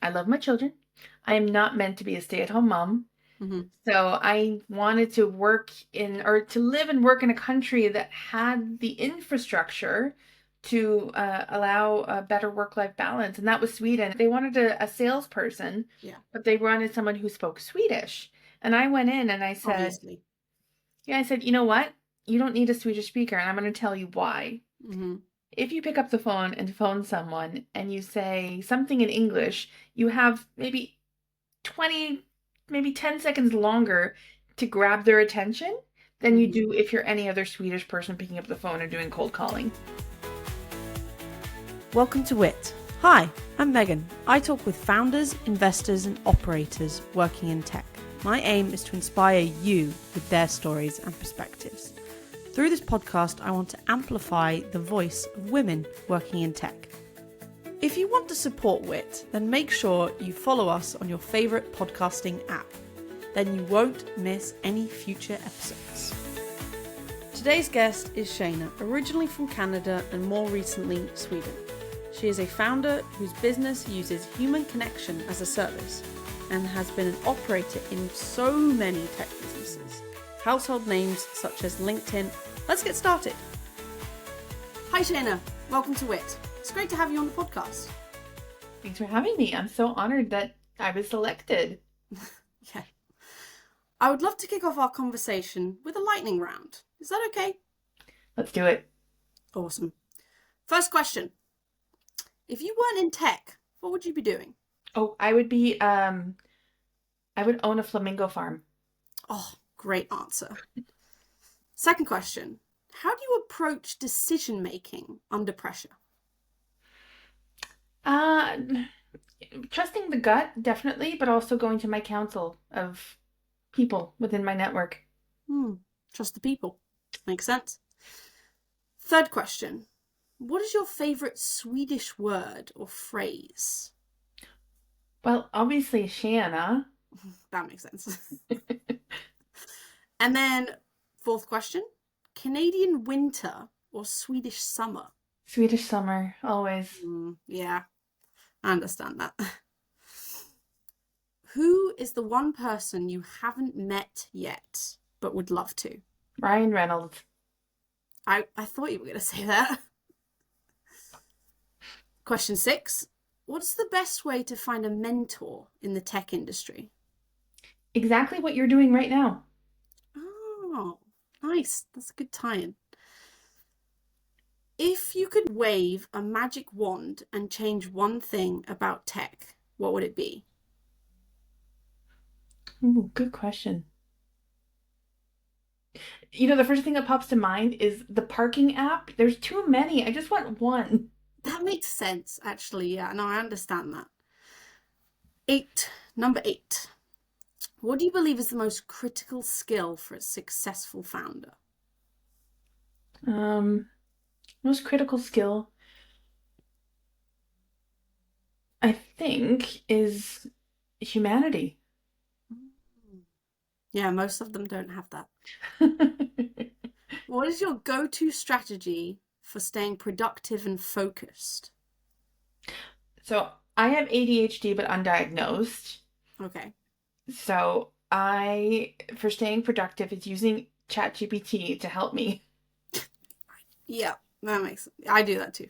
I love my children. I am not meant to be a stay-at-home mom. Hmm. So I wanted to work in or to live and work in a country that had the infrastructure to allow a better work-life balance. And that was Sweden. They wanted a salesperson, Yeah, but they wanted someone who spoke Swedish. And I went in and I said, obviously. yeah, I said, you know what? You don't need a Swedish speaker, and I'm going to tell you why. Hmm. If you pick up the phone and phone someone and you say something in English, you have maybe 20, maybe 10 seconds longer to grab their attention than you Hmm. do if you're any other Swedish person picking up the phone or doing cold calling. Welcome to WITT. Hi, I'm Megan. I talk with founders, investors, and operators working in tech. My aim is to inspire you with their stories and perspectives. Through this podcast, I want to amplify the voice of women working in tech. If you want to support WITT, then make sure you follow us on your favourite podcasting app. Then you won't miss any future episodes. Today's guest is Shaena, originally from Canada and more recently Sweden. She is a founder whose business uses human connection as a service and has been an operator in so many tech businesses. Household names such as LinkedIn. Let's get started. Hi Shaena, welcome to WITT. It's great to have you on the podcast. Thanks for having me. I'm so honored that I was selected. Yeah. I would love to kick off our conversation with a lightning round. Is that okay? Let's do it. Awesome. First question. If you weren't in tech, what would you be doing? Oh, I would own a flamingo farm. Oh, great answer. Second question. How do you approach decision making under pressure? Uh, Trusting the gut, definitely, but also going to my council of people within my network. Trust the people. Makes sense. Third question. What is your favourite Swedish word or phrase? Well, obviously, Shaena. That makes sense. And then, fourth question. Canadian winter or Swedish summer? Swedish summer, always. Yeah, I understand that. Who is the one person you haven't met yet, but would love to? Ryan Reynolds. I thought you were going to say that. Question 6. What's the best way to find a mentor in the tech industry? Exactly what you're doing right now. Oh, nice. That's a good tie-in. If you could wave a magic wand and change one thing about tech, what would it be? Ooh, good question. You know, the first thing that pops to mind is the parking app. There's too many. I just want one. That makes sense, actually. Yeah, no, I understand that. 8. Number 8. What do you believe is the most critical skill for a successful founder? Most critical skill, I think, is humanity. Yeah, most of them don't have that. What is your go-to strategy for staying productive and focused? So I have ADHD, but undiagnosed. Okay. So for staying productive, is using ChatGPT to help me. Yeah, that makes sense. I do that too.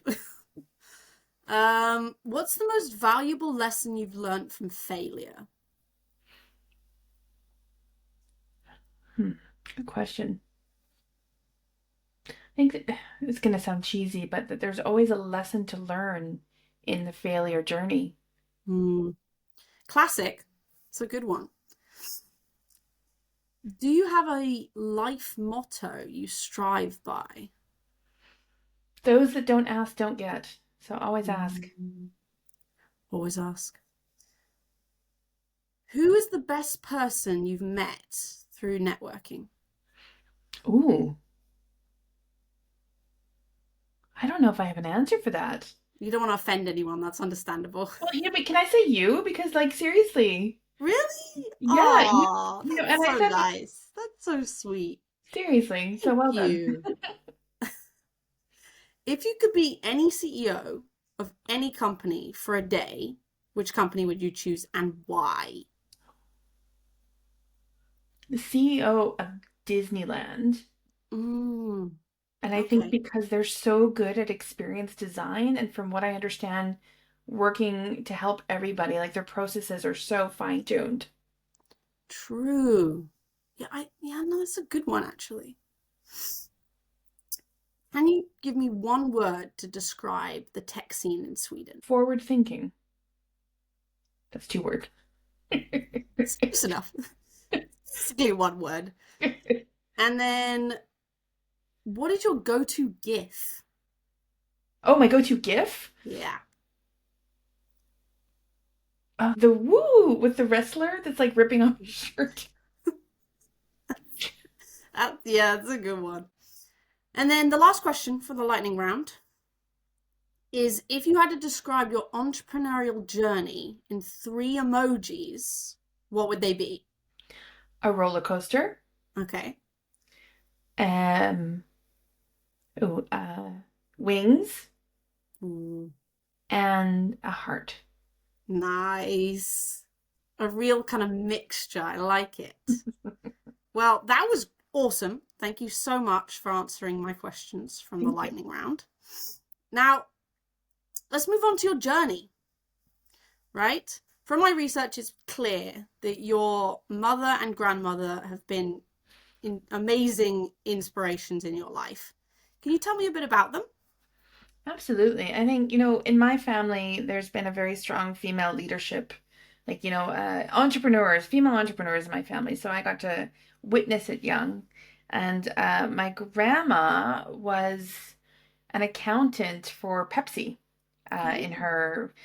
What's the most valuable lesson you've learned from failure? Good question. I think that it's going to sound cheesy, but that there's always a lesson to learn in the failure journey. Classic. It's a good one. Do you have a life motto you strive by? Those that don't ask don't get. So always ask. Always ask. Who is the best person you've met through networking? Ooh. I don't know if I have an answer for that. You don't want to offend anyone, that's understandable. Well, yeah, but can I say you? Because, like, seriously. Really? Yeah, Oh, and that's I so said, nice. That's so sweet. seriously. So Thank well done. you. If you could be any CEO of any company for a day, which company would you choose and why? The CEO of Disneyland. Mm, And I think okay. because they're so good at experience design, and from what I understand, working to help everybody, like their processes are so fine-tuned. True. No, that's a good one actually. Can you give me one word to describe the tech scene in Sweden? Forward thinking. That's two words. It's close enough. Basically one word. And then, what is your go-to GIF? Oh, my go-to GIF? Yeah. The woo with the wrestler that's like ripping off his shirt. Yeah, that's a good one. And then the last question for the lightning round is if you had to describe your entrepreneurial journey in three emojis, what would they be? A roller coaster. Okay. Um, ooh, wings Mm, and a heart. nice. A real kind of mixture. I like it. Well, that was awesome. Thank you so much for answering my questions from the Thank you. lightning round. Now, let's move on to your journey, right? From my research, it's clear that your mother and grandmother have been amazing inspirations in your life. Can you tell me a bit about them? Absolutely. I think, in my family, there's been a very strong female leadership, like, entrepreneurs, female entrepreneurs in my family. So I got to witness it young. And my grandma was an accountant for Pepsi.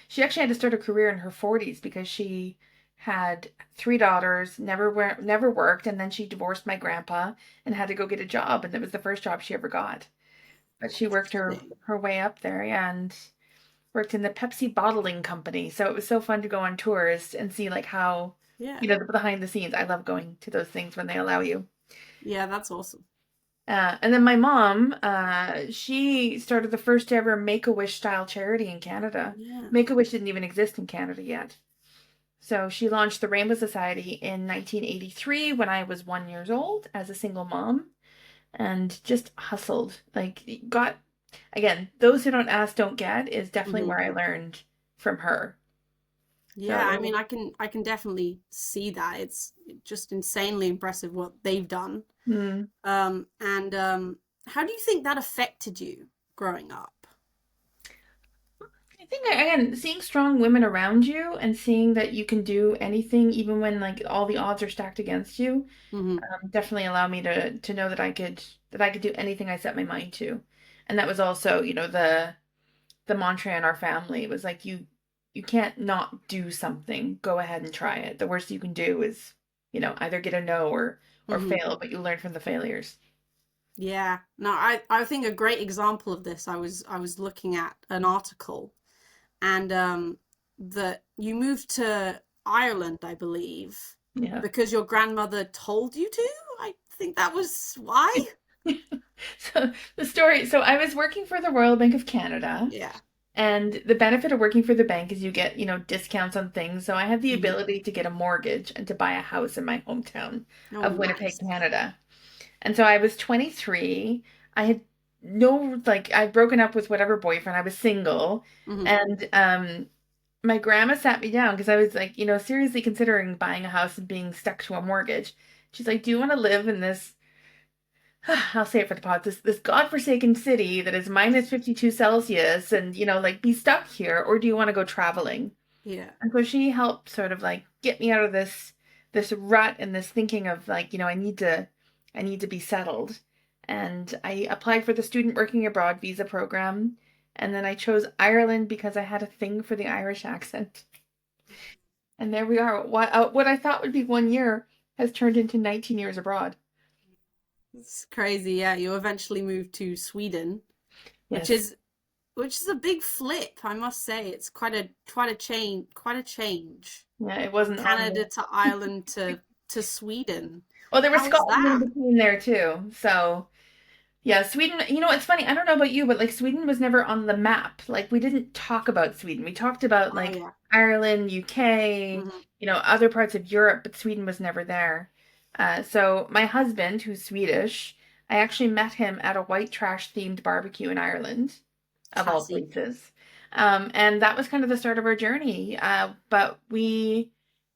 She actually had to start a career in her 40s because she had three daughters, never worked, and then she divorced my grandpa and had to go get a job, and it was the first job she ever got. But she worked Interesting. her way up there and worked in the Pepsi bottling company. So it was so fun to go on tours and see like how, Yeah. the behind the scenes. I love going to those things when they allow you. Yeah, that's awesome. And then my mom, she started the first ever Make-A-Wish style charity in Canada. Yeah. Make-A-Wish didn't even exist in Canada yet. So she launched the Rainbow Society in 1983 when I was 1 years old as a single mom and just hustled. Like, got, again, those who don't ask don't get is definitely Hmm. where I learned from her. Yeah, I So, mean, I can definitely see that. It's just insanely impressive what they've done. mm, And how do you think that affected you growing up? I think, again, seeing strong women around you and seeing that you can do anything, even when like all the odds are stacked against you, Hmm. definitely allowed me to know that I could do anything I set my mind to. And that was also, the mantra in our family was like you can't not do something. Go ahead and try it. The worst you can do is, either get a no or Hmm. fail, but you learn from the failures. Yeah. No, I think a great example of this, I was looking at an article and that you moved to Ireland, I believe, Yeah. because your grandmother told you to. I think that was why. So so I was working for the Royal Bank of Canada, Yeah. and the benefit of working for the bank is you get, discounts on things. So I had the Hmm. ability to get a mortgage and to buy a house in my hometown Oh, of Winnipeg, nice. Canada. And so I was 23. I had no, like, I'd broken up with whatever boyfriend. I was single. Hmm. And my grandma sat me down because I was like, seriously considering buying a house and being stuck to a mortgage. She's like, "Do you want to live in this, I'll say it for the pod, this godforsaken city that is minus 52 Celsius and, like be stuck here, or do you want to go traveling?" Yeah. And so she helped sort of like get me out of this rut and this thinking of like, I need to be settled. And I applied for the student working abroad visa program. And then I chose Ireland because I had a thing for the Irish accent. And there we are. What I thought would be 1 year has turned into 19 years abroad. It's crazy. Yeah, you eventually moved to Sweden, which Yes. is which is a big flip, I must say. It's quite a change Yeah, it from wasn't on Canada the. to Ireland to Sweden. Well, there was How was Scotland in that? between there too. So yeah, Sweden, it's funny. I don't know about you, but like Sweden was never on the map. Like we didn't talk about Sweden. We talked about Oh like yeah. Ireland, UK, Hmm. other parts of Europe, but Sweden was never there. So my husband, who's Swedish, I actually met him at a white trash themed barbecue in Ireland, of all Classy. places. And that was kind of the start of our journey. But we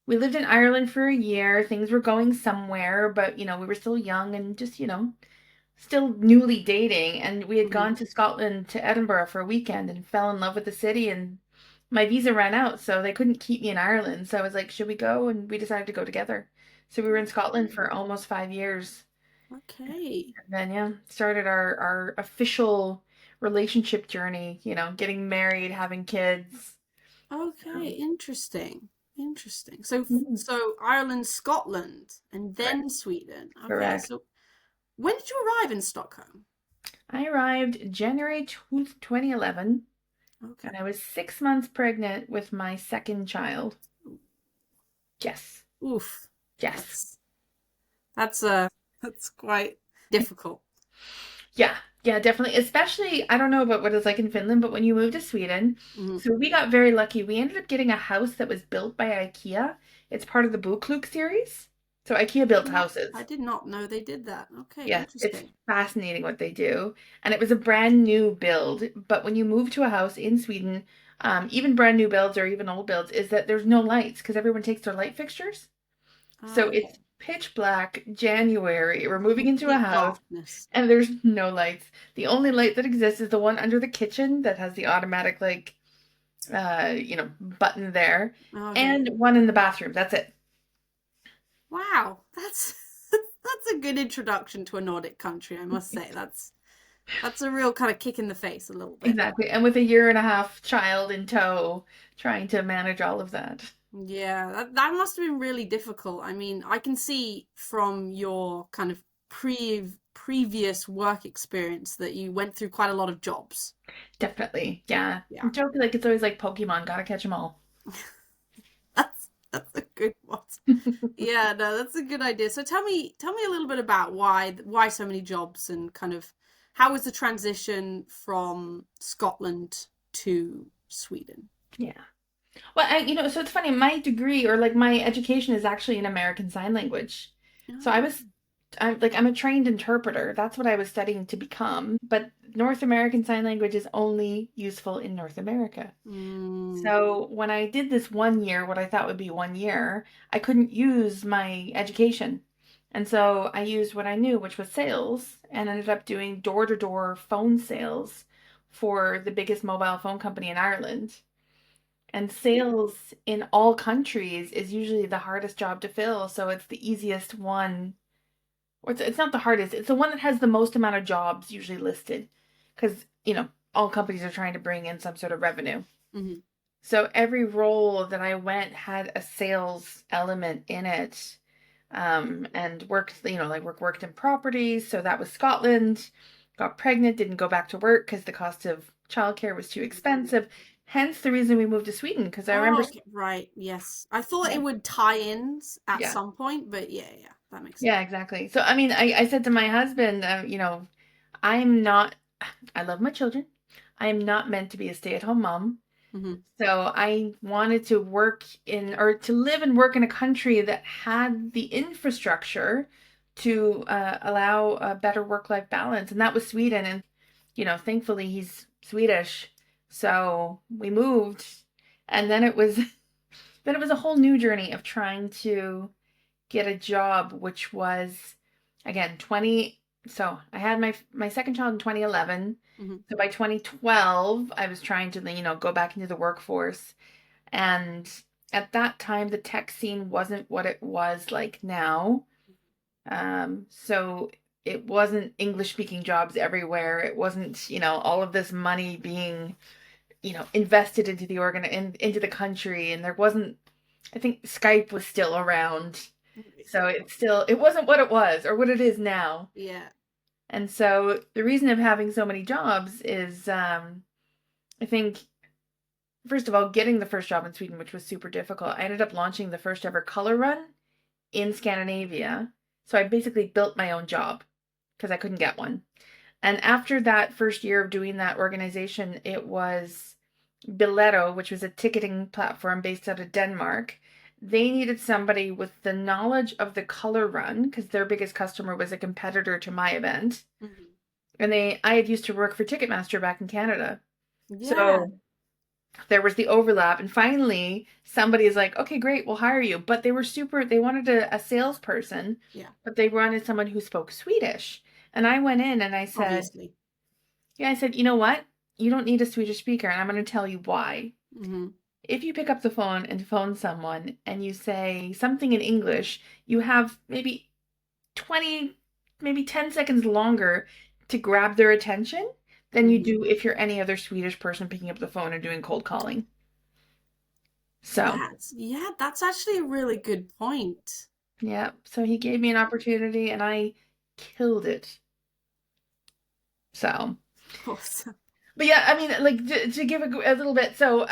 lived in Ireland for a year. Things were going somewhere, but we were still young and just, still newly dating, and we had Hmm. gone to Scotland to Edinburgh for a weekend and fell in love with the city, and my visa ran out, so they couldn't keep me in Ireland. So I was like, should we go? And we decided to go together. So we were in Scotland Okay. for almost 5 years. Okay. And then yeah, started our official relationship journey, getting married, having kids. Okay. Um, Interesting. Interesting. So, mhm, so Ireland, Scotland, and correct. then Sweden. Okay. Correct. So when did you arrive in Stockholm? I arrived January 2011, and Okay. I was 6 months pregnant with my second child. Yes. Oof. Yes. That's that's quite difficult. Yeah. Yeah, definitely. Especially, I don't know about what it's like in Finland, but when you move to Sweden, Hmm. so we got very lucky. We ended up getting a house that was built by IKEA. It's part of the Bokluk series. So IKEA built I houses. did not know they did that. Okay, Yeah, it's interesting. fascinating what they do. And it was a brand new build. But when you move to a house in Sweden, even brand new builds or even old builds, is that there's no lights because everyone takes their light fixtures. So Okay. it's pitch black January. We're moving into a Complete house darkness. and there's no lights. The only light that exists is the one under the kitchen that has the automatic button there, Okay. and one in the bathroom. That's it. Wow, that's that's a good introduction to a Nordic country, I must say. That's a real kind of kick in the face a little bit. Exactly. And with a year and a half child in tow, trying to manage all of that. Yeah, that must have been really difficult. I mean, I can see from your kind of previous work experience that you went through quite a lot of jobs. Definitely. Yeah. Yeah. I'm joking like it's always like Pokemon, gotta catch them all. That's a good one. Yeah, no, that's a good idea. So tell me a little bit about why so many jobs and kind of how was the transition from Scotland to Sweden? Yeah. Well, so it's funny, my degree or like my education is actually in American Sign Language. So Oh. I'm a trained interpreter. That's what I was studying to become. But North American Sign Language is only useful in North America. Mm, So when I did this 1 year, what I thought would be 1 year, I couldn't use my education. And so I used what I knew, which was sales, and ended up doing door-to-door phone sales for the biggest mobile phone company in Ireland. And sales in all countries is usually the hardest job to fill, so it's the easiest one. Or it's not the hardest, it's the one that has the most amount of jobs usually listed. Because, all companies are trying to bring in some sort of revenue. mhm. So every role that I went had a sales element in it. And worked, worked in properties. So that was Scotland. Got pregnant, didn't go back to work because the cost of childcare was too expensive. Hence the reason we moved to Sweden. Because I remember, Oh, okay, right, yes. I thought yeah, it would tie ins at yeah, some point, but yeah, yeah, that makes sense. yeah, exactly. So I mean, I said to my husband, I'm not. I love my children. I am not meant to be a stay-at-home mom. Hmm. So I wanted to work in or to live and work in a country that had the infrastructure to allow a better work-life balance. And that was Sweden. And, thankfully he's Swedish. So we moved. And then it was then it was a whole new journey of trying to get a job, which was again 20. So I had my second child in 2011. Hmm. So by 2012, I was trying to, go back into the workforce. And at that time, the tech scene wasn't what it was like now. So it wasn't English speaking jobs everywhere. It wasn't, all of this money being, invested into into the country. And there wasn't, I think Skype was still around. So it wasn't what it was or what it is now. Yeah. And so the reason of having so many jobs is, I think, first of all, getting the first job in Sweden, which was super difficult. I ended up launching the first ever color run in Scandinavia. So I basically built my own job because I couldn't get one. And after that first year of doing that organization, it was Biletto, which was a ticketing platform based out of Denmark. They needed somebody with the knowledge of the color run because their biggest customer was a competitor to my event. Mhm. And I had used to work for Ticketmaster back in Canada. Yeah. So there was the overlap. And finally, somebody is like, okay, great, we'll hire you. But they wanted a salesperson, Yeah. but they wanted someone who spoke Swedish. And I went in and I said, Obviously. yeah, I said, you know what? You don't need a Swedish speaker. And I'm going to tell you why. Hmm. If you pick up the phone and phone someone and you say something in English, you have maybe 20, maybe 10 seconds longer to grab their attention than you Hmm. do if you're any other Swedish person picking up the phone and doing cold calling. So, That's actually a really good point. yeah. So he gave me an opportunity and I killed it. So, Awesome. but yeah, I mean, like to give a little bit. So,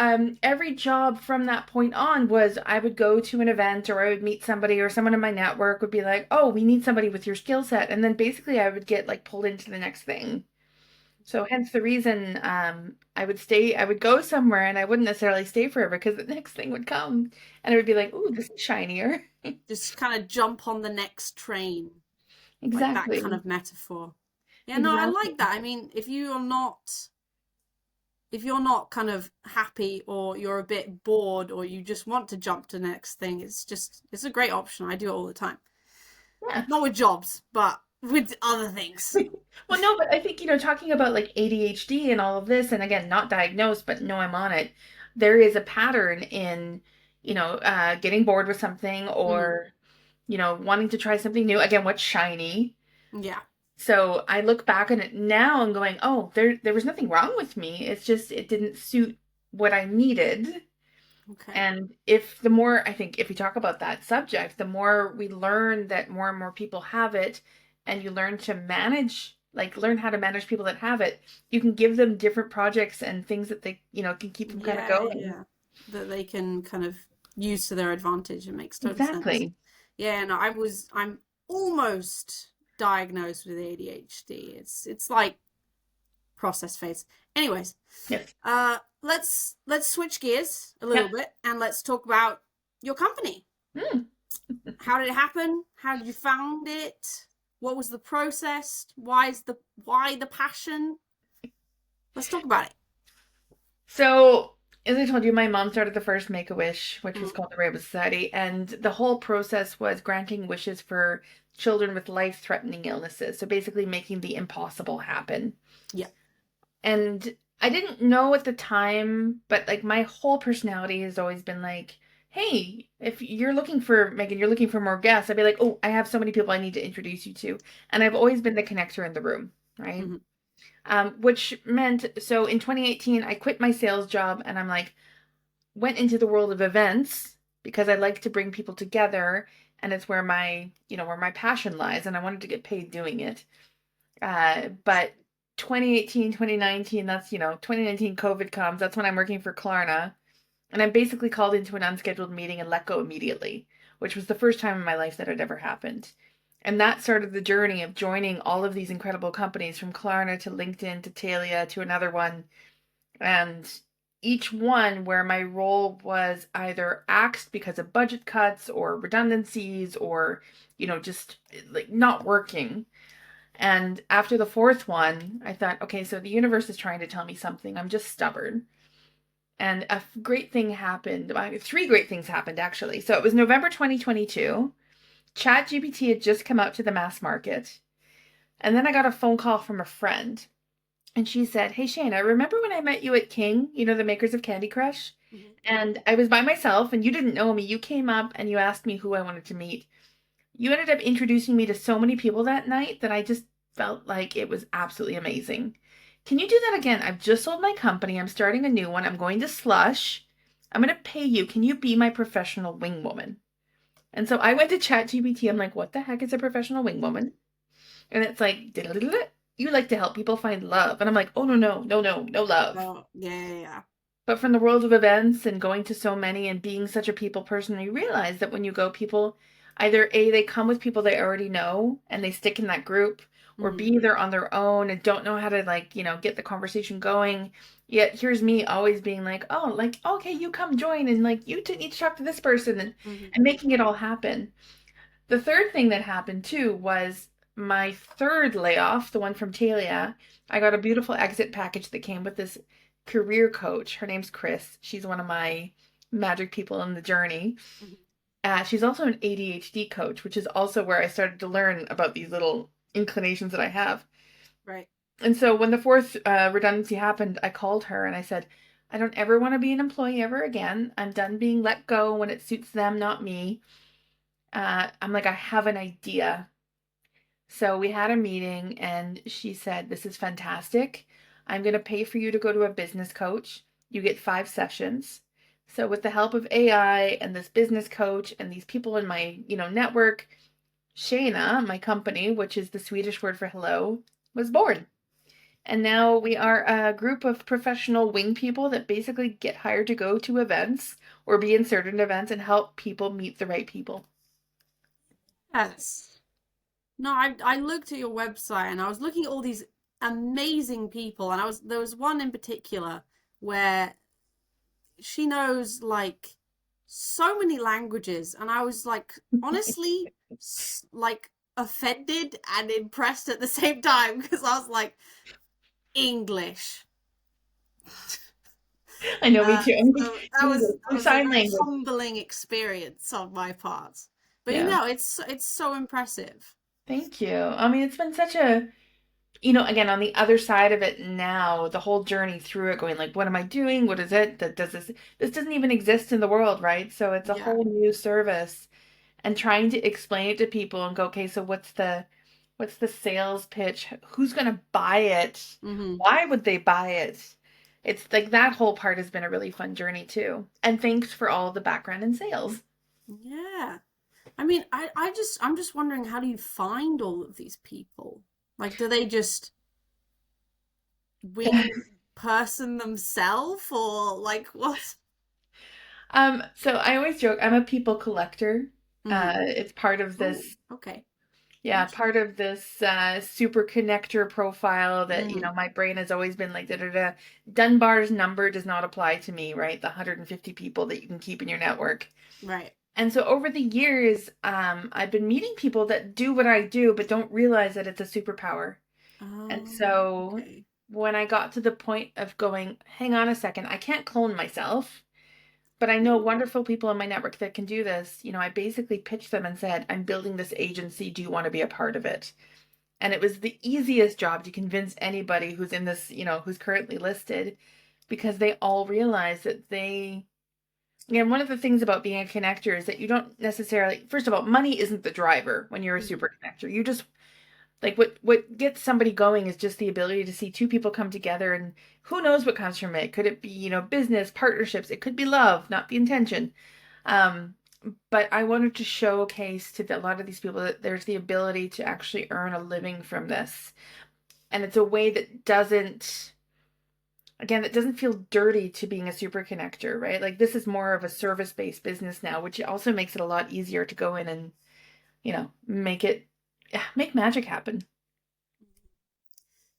every job from that point on was I would go to an event or I would meet somebody or someone in my network would be like, "Oh, we need somebody with your skill set," and then basically I would get like pulled into the next thing. So hence the reason I would go somewhere and I wouldn't necessarily stay forever because the next thing would come and it would be like, "Ooh, this is shinier." Just kind of jump on the next train, like that kind Exactly. of metaphor. Yeah, no, I like Exactly. that. I mean, if you're not kind of happy or you're a bit bored or you just want to jump to the next thing, it's a great option. I do it all the time. Yeah. Not with jobs, but with other things. Well, no, but I think, talking about like ADHD and all of this, and again, not diagnosed, but know I'm on it, there is a pattern in, getting bored with something Mm, or, wanting to try something new. Again, what's shiny. yeah. So I look back on it now and going, oh, there was nothing wrong with me. It's just it didn't suit what I needed. Okay. And if the more, I think if we talk about that subject, the more we learn that more and more people have it, and you learn to manage, like learn how to manage people that have it, you can give them different projects and things that they, can keep them kind of Yeah, going. yeah. That they can kind of use to their advantage. It makes total sense. Exactly. Yeah, no, I'm almost diagnosed with ADHD. It's like process phase. Anyways, Yes. let's switch gears a Yeah. little bit and let's talk about your company. Mm. How did it happen? How did you found it? What was the process? Why the passion? Let's talk about it. So, as I told you, my mom started the first Make-A-Wish, which was Mm, called the Rainbow Society, and the whole process was granting wishes for children with life-threatening illnesses. So basically making the impossible happen. yeah. And I didn't know at the time, but like my whole personality has always been like, hey, if you're looking for Megan, you're looking for more guests, I'd be like, oh, I have so many people I need to introduce you to. And I've always been the connector in the room, right? Hmm. Which meant, so in 2018, I quit my sales job and I'm like, went into the world of events because I like to bring people together and it's where my passion lies and I wanted to get paid doing it. But 2018, 2019, that's, 2019 COVID comes. That's when I'm working for Klarna. And I'm basically called into an unscheduled meeting and let go immediately, which was the first time in my life that had ever happened. And that started the journey of joining all of these incredible companies from Klarna to LinkedIn to Talia to another one. And each one where my role was either axed because of budget cuts or redundancies or, just like not working. And after the fourth one, I thought, okay, so the universe is trying to tell me something. I'm just stubborn. And great thing happened. Three great things happened, actually. So it was November 2022. ChatGPT had just come out to the mass market. And then I got a phone call from a friend. And she said, hey, Shayna, remember when I met you at King, the makers of Candy Crush? Hmm. And I was by myself and you didn't know me. You came up and you asked me who I wanted to meet. You ended up introducing me to so many people that night that I just felt like it was absolutely amazing. Can you do that again? I've just sold my company. I'm starting a new one. I'm going to Slush. I'm going to pay you. Can you be my professional wing woman? And so I went to ChatGPT. I'm like, what the heck is a professional wing woman? And it's like, you like to help people find love. And I'm like, oh, no, no, no, no, no love. Oh, yeah, yeah, yeah. But from the world of events and going to so many and being such a people person, you realize that when you go, people either A, they come with people they already know and they stick in that group, or Mm-hmm. B, they're on their own and don't know how to like, get the conversation going. Yet here's me always being like, oh, like, okay, you come join and like need to talk to this person Mm-hmm. and making it all happen. The third thing that happened too was my third layoff, the one from Talia. I got a beautiful exit package that came with this career coach. Her name's Chris. She's one of my magic people in the journey. Mm-hmm. She's also an ADHD coach, which is also where I started to learn about these little inclinations that I have. Right. And so when the fourth redundancy happened, I called her and I said, I don't ever want to be an employee ever again. I'm done being let go when it suits them, not me. I'm like, I have an idea. So we had a meeting and she said, this is fantastic. I'm going to pay for you to go to a business coach. You get 5 sessions. So with the help of AI and this business coach and these people in my, network, Shaena, my company, which is the Swedish word for hello, was born. And now we are a group of professional wing people that basically get hired to go to events or be in certain events and help people meet the right people. Yes. No, I looked at your website and I was looking at all these amazing people, and there was one in particular where she knows like so many languages, and I was like honestly like offended and impressed at the same time because I was like English. I know, me too. I'm like, So English that or was a sign very language. humbling experience on my part. But Yeah. it's so impressive. Thank you. I mean, it's been such a, again, on the other side of it now, the whole journey through it, going like, what am I doing? What is it? That does this doesn't even exist in the world, right? So it's a Yeah. whole new service and trying to explain it to people and go, okay, so what's the sales pitch? Who's going to buy it? Hmm. Why would they buy it? It's like that whole part has been a really fun journey too. And thanks for all the background in sales. Yeah. I mean, I'm just wondering, how do you find all of these people? Like, do they just wing person themselves, or like what? So I always joke, I'm a people collector. Hmm. It's part of Oh, this, okay. yeah, part Interesting. of this super connector profile that, Hmm. my brain has always been like, da da da. Dunbar's number does not apply to me, right? The 150 people that you can keep in your network. Right. And so over the years, I've been meeting people that do what I do, but don't realize that it's a superpower. And Oh, so okay. when I got to the point of going, hang on a second, I can't clone myself. But I know Yeah. wonderful people in my network that can do this. I basically pitched them and said, I'm building this agency. Do you want to be a part of it? And it was the easiest job to convince anybody who's in this, who's currently listed, because they all realize that one of the things about being a connector is that you don't necessarily, first of all, money isn't the driver when you're a Mhm. super connector. You just like what gets somebody going is just the ability to see two people come together and who knows what comes from it. Could it be, business, partnerships? It could be love, not the intention. Um, but I wanted to showcase to a lot of these people that there's the ability to actually earn a living from this. And it's a way that doesn't, again, it doesn't feel dirty to being a super connector, right? Like this is more of a service-based business now, which also makes it a lot easier to go in and, make it, yeah, make magic happen.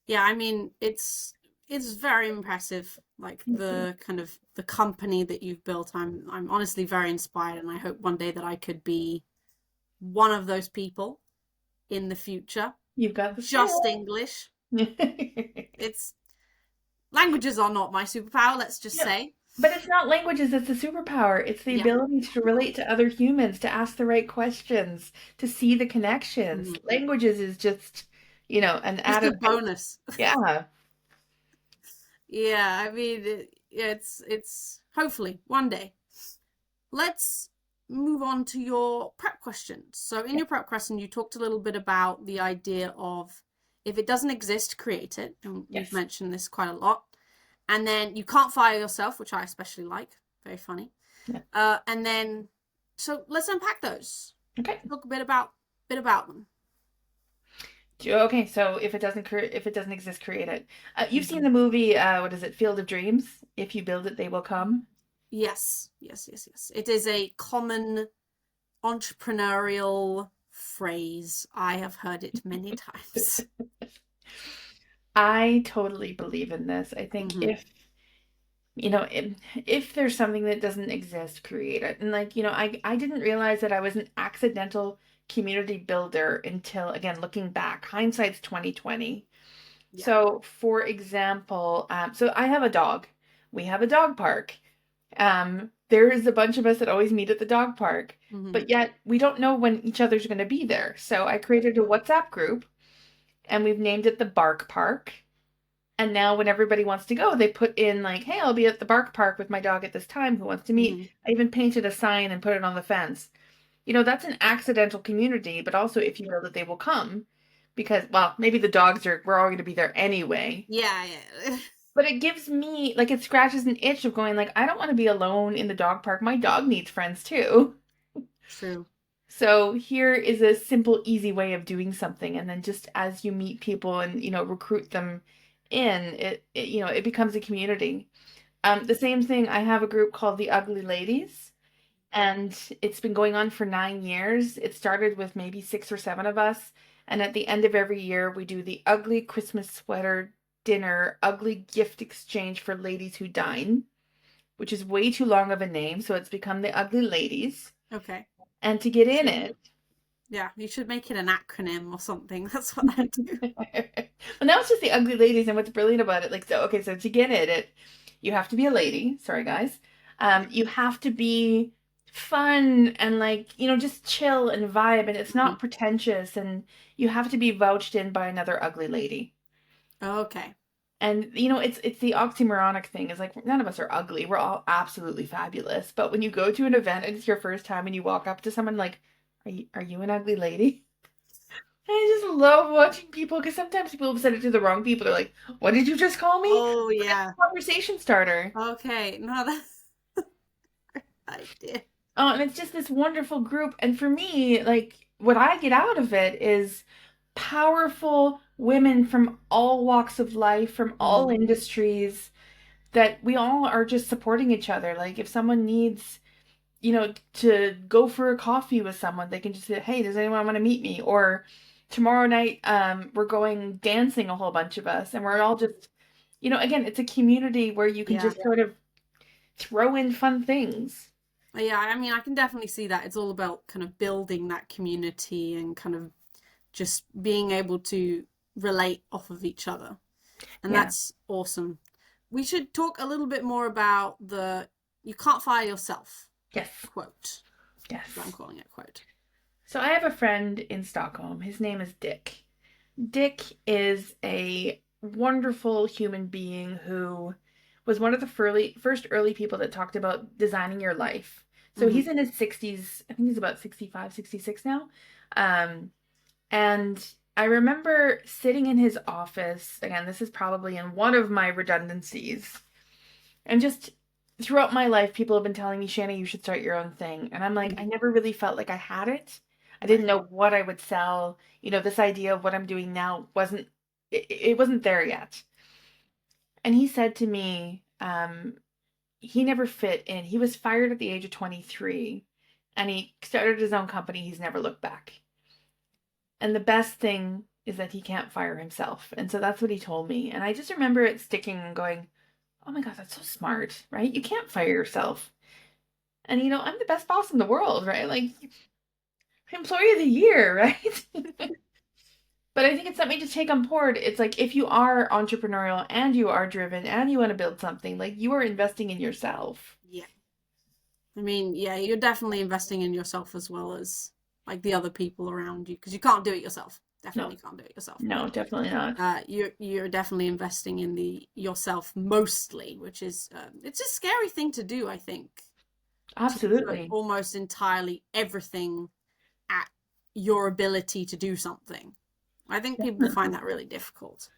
Yeah, I mean, it's very impressive, like the kind of the company that you've built. I'm honestly very inspired, and I hope one day that I could be one of those people in the future. You've got the Just skill. English. No, It's languages are not my superpower, let's just say. but it's not languages that's a superpower. It's the Yeah, ability to of relate course. to other humans, to ask the right questions, to see the connections. Hmm. Languages is just, an Just a added. bonus. Yeah. Yeah, I mean, it's hopefully one day. Let's move on to your prep questions. So, in your prep question, you talked a little bit about the idea of if it doesn't exist, create it. And you've Yes. mentioned this quite a lot. And then you can't fire yourself, which I especially like. Very funny. Yeah. And then, so let's unpack those. Okay. Talk a bit about them. Okay. So if it doesn't exist, create it. You've seen Hmm. the movie. What is it? Field of Dreams. If you build it, they will come. Yes, yes, yes, yes. It is a common entrepreneurial phrase. I have heard it many times. I totally believe in this. I think Hmm. if there's something that doesn't exist, create it. And like, I didn't realize that I was an accidental community builder until, again, looking back, hindsight's 2020. Yeah. So, for example, so I have a dog. We have a dog park. There is a bunch of us that always meet at the dog park, Hmm. but yet we don't know when each other's going to be there. So I created a WhatsApp group and we've named it the Bark Park. And now when everybody wants to go, they put in like, hey, I'll be at the Bark Park with my dog at this time. Who wants to meet? Hmm. I even painted a sign and put it on the fence. That's an accidental community, but also if you know that they will come because, well, maybe we're all going to be there anyway. Yeah, yeah. But it gives me, like, it scratches an itch of going, like, I don't want to be alone in the dog park. My dog needs friends too. True. So here is a simple, easy way of doing something. And then just as you meet people and, recruit them in, it becomes a community. The same thing, I have a group called the Ugly Ladies, and it's been going on for 9 years. It started with maybe 6 or 7 of us. And at the end of every year, we do the ugly Christmas sweater dinner, ugly gift exchange for ladies who dine, which is way too long of a name. So it's become the Ugly Ladies. Okay. And to get in Should it, Yeah, you should make it an acronym or something. That's what I do. well, now it's just the Ugly Ladies. And what's brilliant about it, like, so, okay, so to get in it, you have to be a lady. Sorry, guys. You have to be fun and like, just chill and vibe. And it's Hmm. not pretentious. And you have to be vouched in by another ugly lady. Okay. And it's the oxymoronic thing. Is like none of us are ugly. We're all absolutely fabulous. But when you go to an event and it's your first time and you walk up to someone like, are you an ugly lady? And I just love watching people because sometimes people have said it to the wrong people. They're like, "What did you just call me?" Oh But it's yeah. a conversation starter. Okay. No, that's I did. Oh, and it's just this wonderful group. And for me, like what I get out of it is powerful women from all walks of life, from all Hmm. industries, that we all are just supporting each other. Like if someone needs, to go for a coffee with someone, they can just say, "Hey, does anyone want to meet me?" Or tomorrow night, we're going dancing, a whole bunch of us, and we're all just, again, it's a community where you can Yeah. just sort of throw in fun things. Yeah, I mean, I can definitely see that. It's all about kind of building that community and kind of just being able to relate off of each other. And Yeah. that's awesome. We should talk a little bit more about the you can't fire yourself Yes. quote. That's what I'm Yes. calling it quote. So I have a friend in Stockholm. His name is Dick. Dick is a wonderful human being who was one of the first early people that talked about designing your life. So Hmm. he's in his 60s. I think he's about 65, 66 now. Um, and I remember sitting in his office. Again, this is probably in one of my redundancies. And just throughout my life, people have been telling me, Shaena, you should start your own thing. And I'm like, I Hmm. never really felt like I had it. I didn't Right. know what I would sell. This idea of what I'm doing now it wasn't there yet. And he said to me, he never fit in. He was fired at the age of 23 and he started his own company. He's never looked back. And the best thing is that he can't fire himself. And so that's what he told me. And I just remember it sticking and going, oh my God, that's so smart, right? You can't fire yourself. And I'm the best boss in the world, right? Like employee of the year, right? But I think it's something to take on board. It's like if you are entrepreneurial and you are driven and you want to build something, like you are investing in yourself. Yeah. I mean, yeah, you're definitely investing in yourself as well as like the other people around you because you can't do it yourself. No, Definitely can't do it yourself. no, But definitely not. you're definitely investing in the yourself mostly, which is it's a scary thing to do. I think to put Absolutely. almost entirely everything at your ability to do something. I think people find that Definitely. really difficult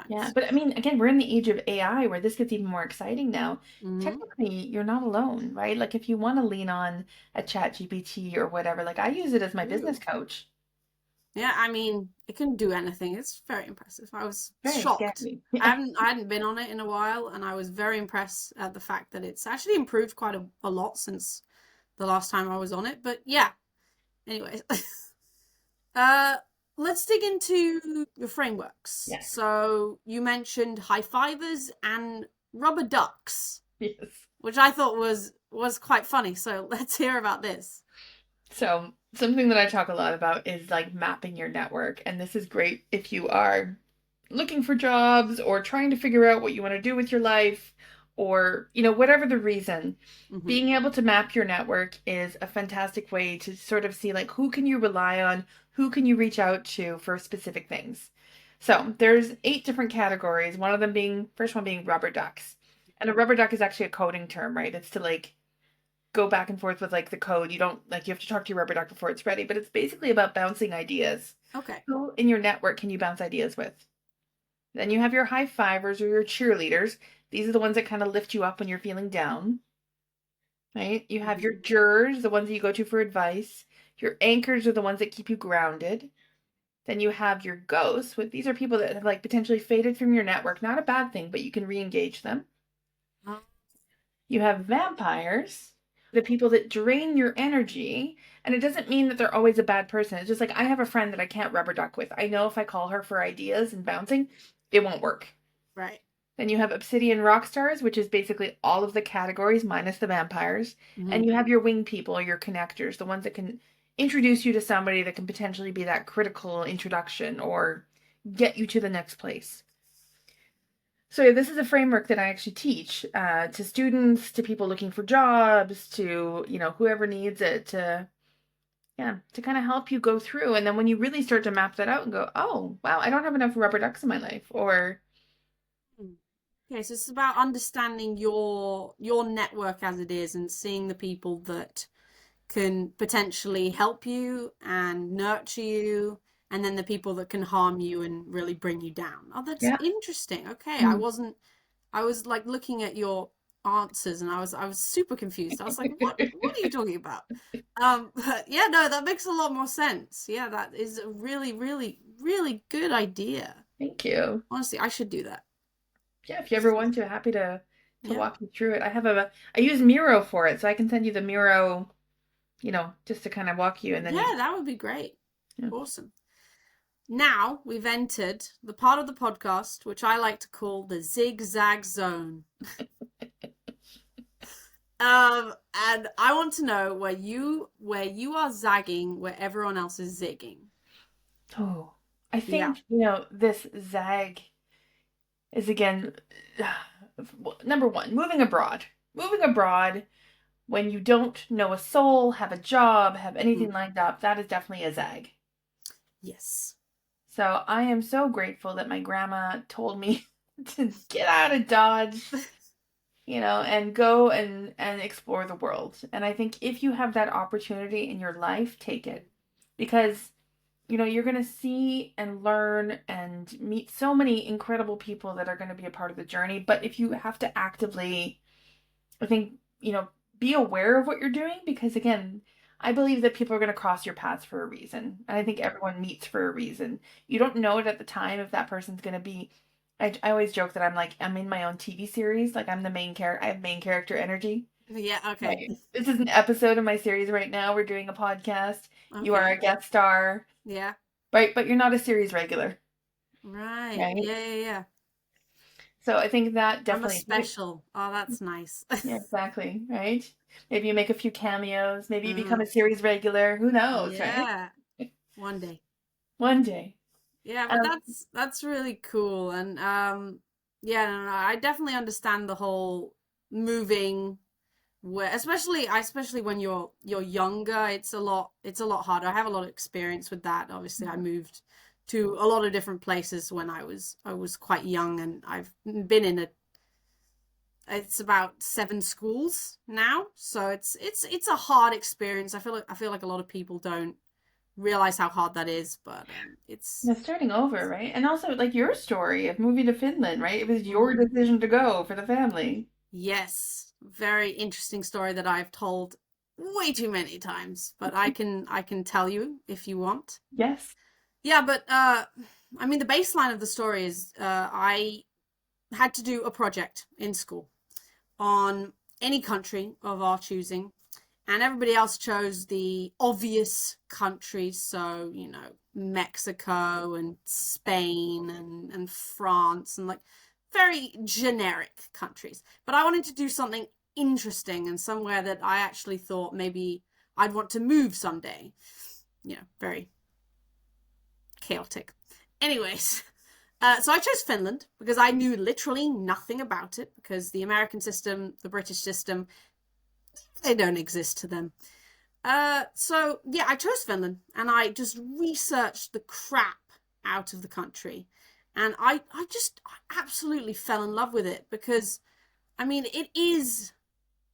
Yeah, sometimes. but I mean, again, we're in the age of AI where this gets even more exciting now. Hmm. Technically, you're not alone, right? Like if you want to lean on a chat GPT or whatever, like I use it as my business True. coach. Yeah, I mean, it can do anything. It's very impressive. I was Very shocked. scary. I hadn't been on it in a while, and I was very impressed at the fact that it's actually improved quite a lot since the last time I was on it. But yeah, anyways, Uh, let's dig into your frameworks. Yes. So you mentioned high fivers and rubber ducks, Yes. which I thought was quite funny. So let's hear about this. So, something that I talk a lot about is like mapping your network. And this is great if you are looking for jobs or trying to figure out what you want to do with your life or, whatever the reason. Hmm. Being able to map your network is a fantastic way to sort of see like who can you rely on, who can you reach out to for specific things. So, there's 8 different categories, one of them being first one being rubber ducks. And a rubber duck is actually a coding term, right? It's to like go back and forth with like the code. You don't like you have to talk to your rubber duck before it's ready, but it's basically about bouncing ideas. Okay. Who in your network can you bounce ideas with? Then you have your high fivers or your cheerleaders. These are the ones that kind of lift you up when you're feeling down, right? You have Hmm. your jurors, the ones that you go to for advice. Your anchors are the ones that keep you grounded. Then you have your ghosts. These are people that have like potentially faded from your network. Not a bad thing, but you can re-engage them. You have vampires, the people that drain your energy. And it doesn't mean that they're always a bad person. It's just like I have a friend that I can't rubber duck with. I know if I call her for ideas and bouncing, it won't work. Right. Then you have obsidian rock stars, which is basically all of the categories minus the vampires. Hmm. And you have your wing people, your connectors, the ones that can introduce you to somebody that can potentially be that critical introduction or get you to the next place. So yeah, this is a framework that I actually teach to students, to people looking for jobs, to whoever needs it to yeah to kind of help you go through. And then when you really start to map that out and go, oh wow, I don't have enough rubber ducks in my life, or Okay, so it's about understanding your network as it is and seeing the people that can potentially help you and nurture you, and then the people that can harm you and really bring you down. Oh, that's yeah, interesting. Okay, mm. I was like looking at your answers and I was super confused. I was like, what are you talking about? But yeah, no, that makes a lot more sense. Yeah, that is a really, really, really good idea. Thank you. Honestly, I should do that. Yeah, if you ever want to, happy to Yeah. walk you through it. I use Miro for it, so I can send you the Miro, just to kind of walk you, and then you Yeah, can. that would be great. Yeah. Awesome. Now we've entered the part of the podcast which I like to call the zigzag zone. And I want to know where you are zagging where everyone else is zigging. Oh, I Yeah. think this zag is again number one, moving abroad. Moving abroad when you don't know a soul, have a job, have anything Mhm. lined up, that is definitely a zag. Yes. So I am so grateful that my grandma told me to get out of Dodge, and go and explore the world. And I think if you have that opportunity in your life, take it. Because you're going to see and learn and meet so many incredible people that are going to be a part of the journey. But if you have to actively, I think, be aware of what you're doing, because again, I believe that people are going to cross your paths for a reason. And I think everyone meets for a reason. You don't know it at the time if that person's going to be. I always joke that I'm in my own TV series. Like I'm the main character. I have main character energy. Yeah, okay. Right. This is an episode of my series right now. We're doing a podcast. You are Okay. a guest star. Yeah. Right, but you're not a series regular, Right. right? Yeah, yeah, yeah. So I think that I'm a definitely, special. Oh, that's nice. yeah, exactly, right? Maybe you make a few cameos, maybe you become Hmm. a series regular, who knows, right? Yeah. One day. One day. Yeah, but Um, that's really cool. And yeah, no, no, I definitely understand the whole moving where especially when you're younger, it's a lot harder. I have a lot of experience with that. Obviously, I moved to a lot of different places when I was quite young, and I've been in it's about 7 schools now. So it's a hard experience. I feel like a lot of people don't realize how hard that is, but it's starting over, right? And also like your story of moving to Finland, right? It was your Mhm. decision to go for the family. Yes, very interesting story that I've told way too many times, but I can tell you if you want. Yes. Yeah, but I mean the baseline of the story is I had to do a project in school on any country of our choosing, And everybody else chose the obvious countries. So, Mexico and Spain and France and like very generic countries. But I wanted to do something interesting and somewhere that I actually thought maybe I'd want to move someday. Very chaotic. Anyways, so I chose Finland because I knew literally nothing about it because the American system, the British system, they don't exist to them. So yeah, I chose Finland and I just researched the crap out of the country. And I absolutely fell in love with it because, I mean, it is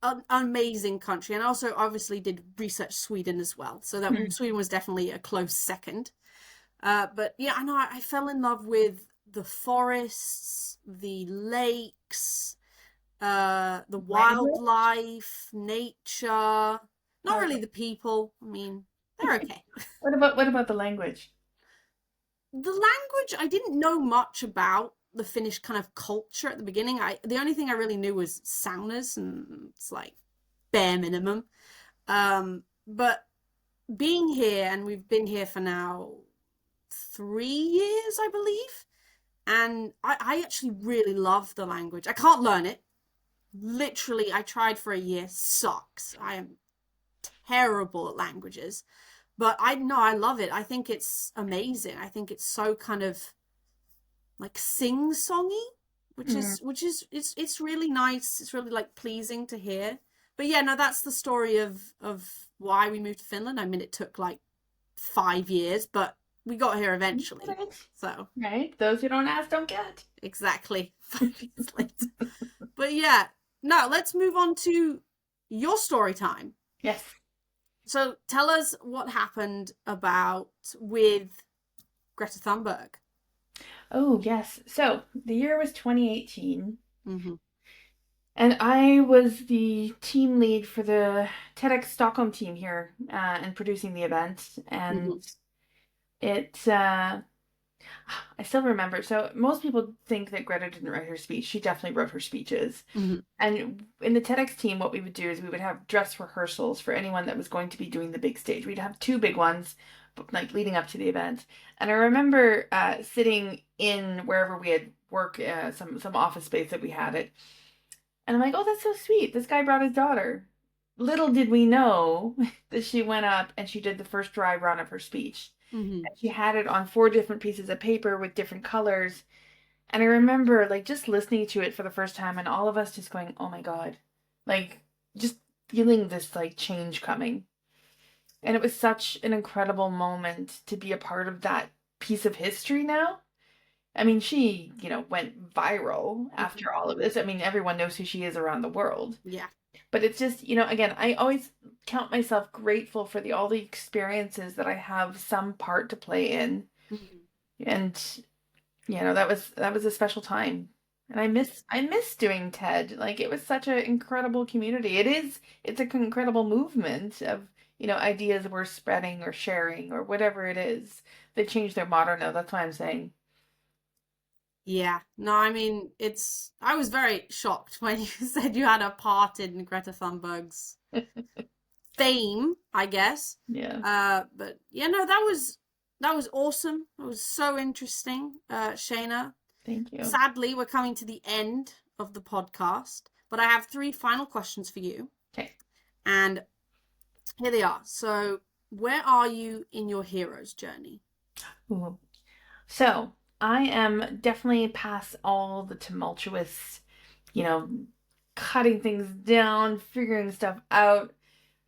an amazing country. And I also obviously did research Sweden as well. So that Sweden was definitely a close second. But yeah, I know I fell in love with the forests, the lakes, the Language? wildlife, nature. Not really the people. I mean, they're okay. What about the language? The language, I didn't know much about the Finnish kind of culture at the beginning. The only thing I really knew was saunas, and it's like bare minimum. But being here, and we've been here for now 3 years, I believe, and I actually really love the language. I can't learn it. Literally, I tried for a year. Sucks. I am terrible at languages. But I know I love it. I think it's amazing. I think it's so kind of like sing-songy, which is really nice. It's really like pleasing to hear. But yeah, no, that's the story of why we moved to Finland. I mean, it took like 5 years, but we got here eventually. So Right? Those who don't ask don't get. exactly 5 years later. But yeah, now let's move on to your story time. Yes. So tell us what happened with Greta Thunberg. Oh, yes. So the year was 2018, Mm-hmm. and I was the team lead for the TEDx Stockholm team here and producing the event. Mm-hmm. And it, I still remember. So most people think that Greta didn't write her speech. She definitely wrote her speeches. Mm-hmm. And in the TEDx team, what we would do is we would have dress rehearsals for anyone that was going to be doing the big stage. We'd have two big ones, like leading up to the event. And I remember sitting in wherever we had work, some office space that we had it. And I'm like, oh, that's so sweet. This guy brought his daughter. Little did we know that she went up and she did the first dry run of her speech. Mm-hmm. And she had it on 4 different pieces of paper with different colors. And I remember like just listening to it for the first time and all of us just going, oh my God, like just feeling this like change coming. And it was such an incredible moment to be a part of that piece of history now. I mean, she, went viral after all of this. I mean, everyone knows who she is around the world. Yeah. But it's just, again, I always count myself grateful for all the experiences that I have some part to play in. Mm-hmm. And that was a special time. And I miss doing TED. Like it was such an incredible community. It's an incredible movement of, ideas we're spreading or sharing or whatever it is. They changed their motto now. That's why I'm saying. Yeah. No, I mean, I was very shocked when you said you had a part in Greta Thunberg's fame, I guess. Yeah. But yeah, no, that was awesome. It was so interesting, Shaena. Thank you. Sadly, we're coming to the end of the podcast, but I have 3 final questions for you. Okay. And here they are. So, where are you in your hero's journey? Ooh. So I am definitely past all the tumultuous, you know, cutting things down, figuring stuff out.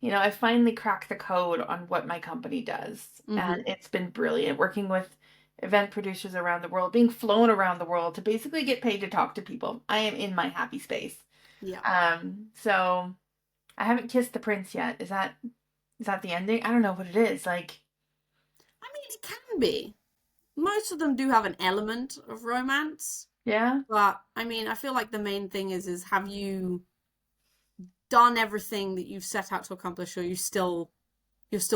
I finally cracked the code on what my company does. And it's been brilliant working with event producers around the world, being flown around the world to basically get paid to talk to people. I am in my happy space. Yeah. So I haven't kissed the prince yet. Is that the ending? I don't know what it is. Like, I mean, it can be. Most of them do have an element of romance, yeah, but I mean, I feel like the main thing is have you done everything that you've set out to accomplish, or you're still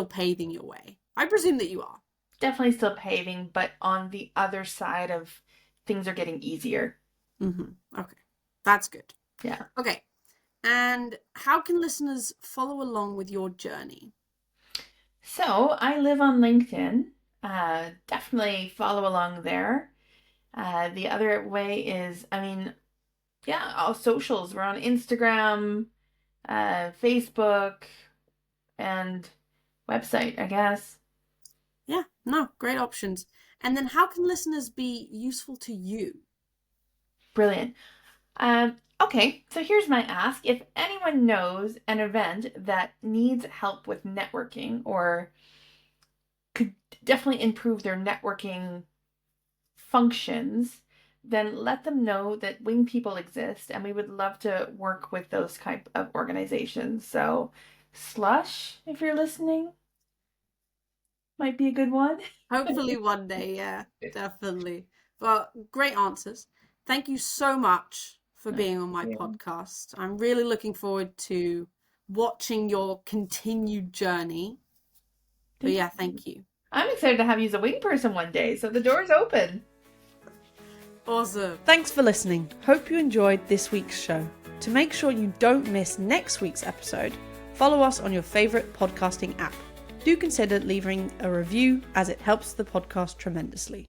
paving your way? I presume that you are. definitely still paving, but on the other side of things are getting easier. Mm-hmm. Okay, that's good. Yeah. Okay, And how can listeners follow along with your journey? So I live on LinkedIn. Definitely follow along there. The other way is, yeah, all socials. We're on Instagram, Facebook, and website, I guess. Yeah, no, great options. And then how can listeners be useful to you? Brilliant. Okay, so here's my ask. If anyone knows an event that needs help with networking or could definitely improve their networking functions, then let them know that wing people exist and we would love to work with those type of organizations. So, Slush, if you're listening, might be a good one. Hopefully one day, yeah, definitely. Well, great answers. Thank you so much for being on my Yeah. podcast. I'm really looking forward to watching your continued journey. But Thank yeah, you. thank you. I'm excited to have you as a wing person one day, so the door's open. Awesome. Thanks for listening. Hope you enjoyed this week's show. To make sure you don't miss next week's episode, follow us on your favourite podcasting app. Do consider leaving a review as it helps the podcast tremendously.